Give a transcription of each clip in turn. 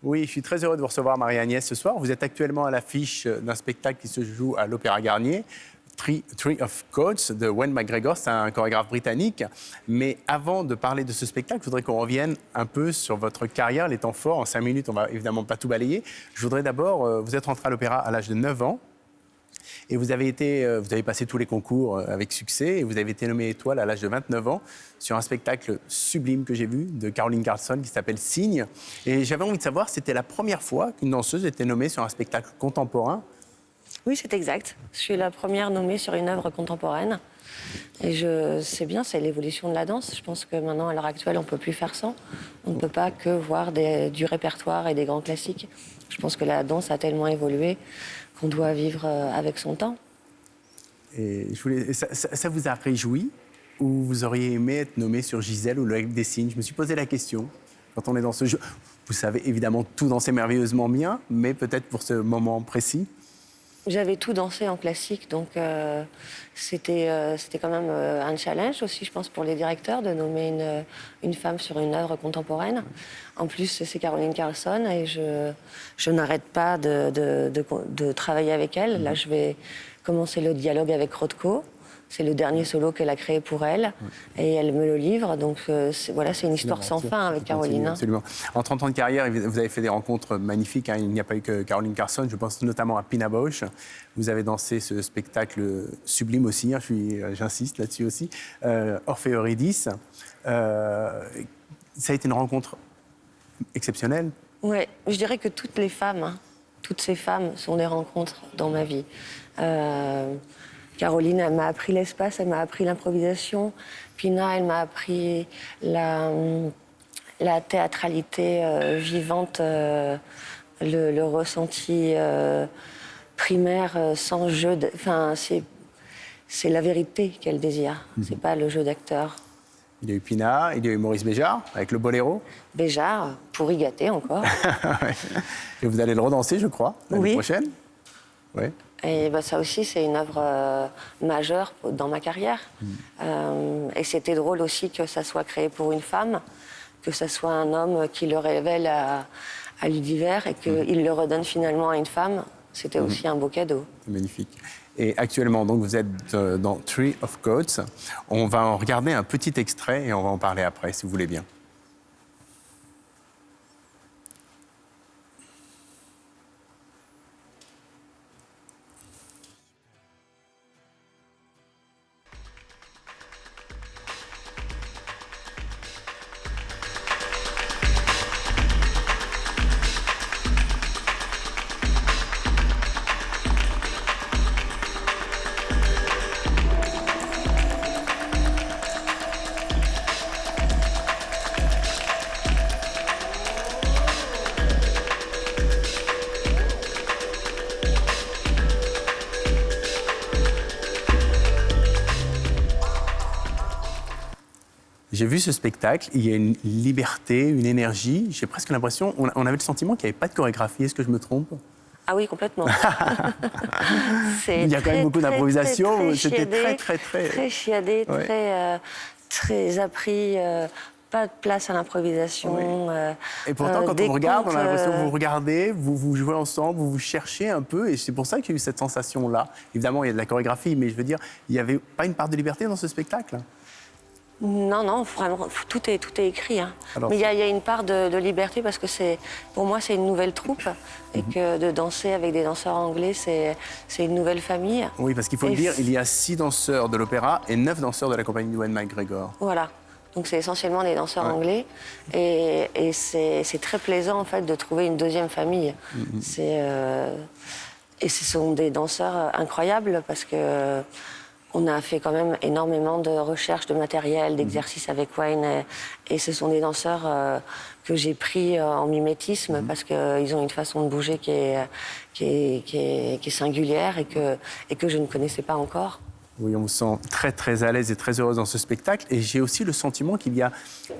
Oui, je suis très heureux de vous recevoir, Marie-Agnès, ce soir. Vous êtes actuellement à l'affiche d'un spectacle qui se joue à l'Opéra Garnier, Tree of Coats, de Wayne McGregor. C'est un chorégraphe britannique. Mais avant de parler de ce spectacle, je voudrais qu'on revienne un peu sur votre carrière, les temps forts. En 5 minutes, on va évidemment pas tout balayer. Je voudrais d'abord, vous êtes rentré à l'Opéra à l'âge de 9 ans. Et vous avez passé tous les concours avec succès et vous avez été nommée étoile à l'âge de 29 ans sur un spectacle sublime que j'ai vu de Caroline Carlson qui s'appelle Signe. Et j'avais envie de savoir, c'était la première fois qu'une danseuse était nommée sur un spectacle contemporain. Oui, c'est exact. Je suis la première nommée sur une œuvre contemporaine. Et je sais bien, c'est l'évolution de la danse. Je pense que maintenant, à l'heure actuelle, on ne peut plus faire ça. On ne peut pas que voir du répertoire et des grands classiques. Je pense que la danse a tellement évolué qu'on doit vivre avec son temps. Et ça vous a réjoui ou vous auriez aimé être nommée sur Gisèle ou le Lac des Cygnes? Je me suis posé la question. Quand on est dans ce jeu, vous savez évidemment tout danser merveilleusement bien, mais peut-être pour ce moment précis. J'avais tout dansé en classique, donc c'était quand même un challenge aussi, je pense, pour les directeurs de nommer une femme sur une œuvre contemporaine. En plus, c'est Caroline Carlson et je n'arrête pas de travailler avec elle. Là, je vais commencer le dialogue avec Rothko. C'est le dernier solo qu'elle a créé pour elle. Et elle me le livre. Donc, c'est une histoire sans fin avec Caroline. Absolument. En 30 ans de carrière, vous avez fait des rencontres magnifiques. Il n'y a pas eu que Caroline Carlson. Je pense notamment à Pina Bausch. Vous avez dansé ce spectacle sublime aussi. J'insiste là-dessus aussi. Orphée Eurydice. Ça a été une rencontre exceptionnelle. Oui, je dirais que toutes les femmes, toutes ces femmes sont des rencontres dans ma vie. Caroline, elle m'a appris l'espace, elle m'a appris l'improvisation. Pina, elle m'a appris la théâtralité vivante, le ressenti primaire sans jeu. Enfin, c'est la vérité qu'elle désire. C'est pas le jeu d'acteur. Il y a eu Pina, il y a eu Maurice Béjart avec le Boléro. Béjart, pour y gâter encore. Ouais. Et vous allez le redanser, je crois, l'année prochaine. Oui. Et ça aussi, c'est une œuvre majeure dans ma carrière. Et c'était drôle aussi que ça soit créé pour une femme, que ça soit un homme qui le révèle à l'univers et qu'il le redonne finalement à une femme. C'était aussi un beau cadeau. C'est magnifique. Et actuellement, donc, vous êtes dans Tree of Coats. On va en regarder un petit extrait et on va en parler après, si vous voulez bien. J'ai vu ce spectacle, il y a une liberté, une énergie. J'ai presque l'impression, on avait le sentiment qu'il n'y avait pas de chorégraphie. Est-ce que je me trompe? Ah oui, complètement. Il y a quand même beaucoup d'improvisation. C'était très chiadé, très appris. Pas de place à l'improvisation. Oui. Et pourtant, quand on vous regarde, on a l'impression que vous regardez, vous jouez ensemble, vous cherchez un peu. Et c'est pour ça qu'il y a eu cette sensation-là. Évidemment, il y a de la chorégraphie, mais je veux dire, il n'y avait pas une part de liberté dans ce spectacle? Non, vraiment, tout est écrit. Alors, mais il y a une part de liberté parce que pour moi, c'est une nouvelle troupe et que de danser avec des danseurs anglais, c'est une nouvelle famille. Oui, parce qu'il faut le dire, il y a 6 danseurs de l'opéra et 9 danseurs de la compagnie de Wayne McGregor. Voilà. Donc c'est essentiellement des danseurs anglais et c'est très plaisant en fait de trouver une deuxième famille. Et ce sont des danseurs incroyables parce que on a fait quand même énormément de recherches de matériel, d'exercices avec Wayne. Et ce sont des danseurs que j'ai pris en mimétisme parce qu'ils ont une façon de bouger qui est singulière et que je ne connaissais pas encore. Oui, on vous sent très, très à l'aise et très heureuse dans ce spectacle. Et j'ai aussi le sentiment qu'il y a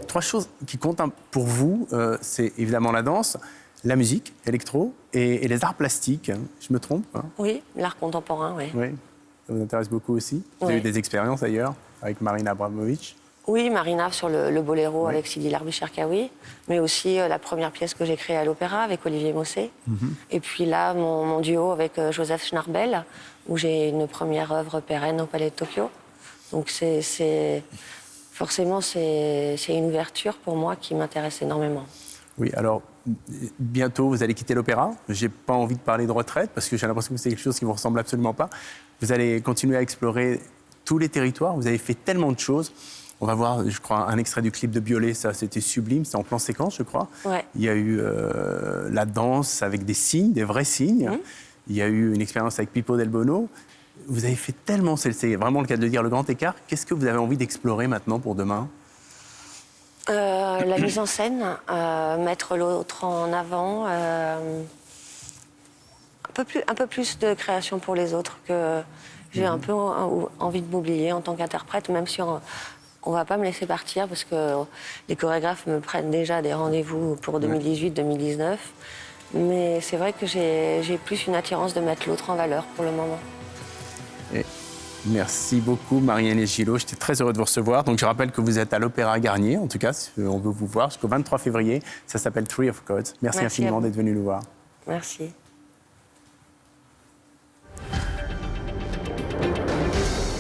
3 choses qui comptent pour vous. C'est évidemment la danse, la musique, électro, et les arts plastiques. Je me trompe? Oui, l'art contemporain, oui. Oui. Ça vous intéresse beaucoup aussi? Vous avez eu des expériences ailleurs avec Marina Abramovic? Oui, Marina sur le boléro avec Sidi Larbi-Cherkaoui, mais aussi la première pièce que j'ai créée à l'Opéra avec Olivier Mossé. Et puis là, mon duo avec Joseph Schnarbel, où j'ai une première œuvre pérenne au Palais de Tokyo. Donc forcément, c'est une ouverture pour moi qui m'intéresse énormément. Oui, alors bientôt vous allez quitter l'opéra. J'ai pas envie de parler de retraite parce que j'ai l'impression que c'est quelque chose qui vous ressemble absolument pas. Vous allez continuer à explorer tous les territoires. Vous avez fait tellement de choses. On va voir, je crois, un extrait du clip de Biolay. Ça, c'était sublime. C'est en plan séquence, je crois. Ouais. Il y a eu la danse avec des signes, des vrais signes. Il y a eu une expérience avec Pippo Del Bono. Vous avez fait tellement, c'est vraiment le cas de le dire, le grand écart. Qu'est-ce que vous avez envie d'explorer maintenant pour demain ? La mise en scène, mettre l'autre en avant, un peu plus de création pour les autres, que j'ai un peu envie de m'oublier en tant qu'interprète, même si on ne va pas me laisser partir, parce que les chorégraphes me prennent déjà des rendez-vous pour 2018-2019. Mais c'est vrai que j'ai plus une attirance de mettre l'autre en valeur pour le moment. Et merci beaucoup, Marie-Agnès Gillot. J'étais très heureux de vous recevoir. Donc, je rappelle que vous êtes à l'Opéra Garnier, en tout cas, si on veut vous voir, jusqu'au 23 février. Ça s'appelle Tree of Codes. Merci infiniment d'être venu nous voir. Merci.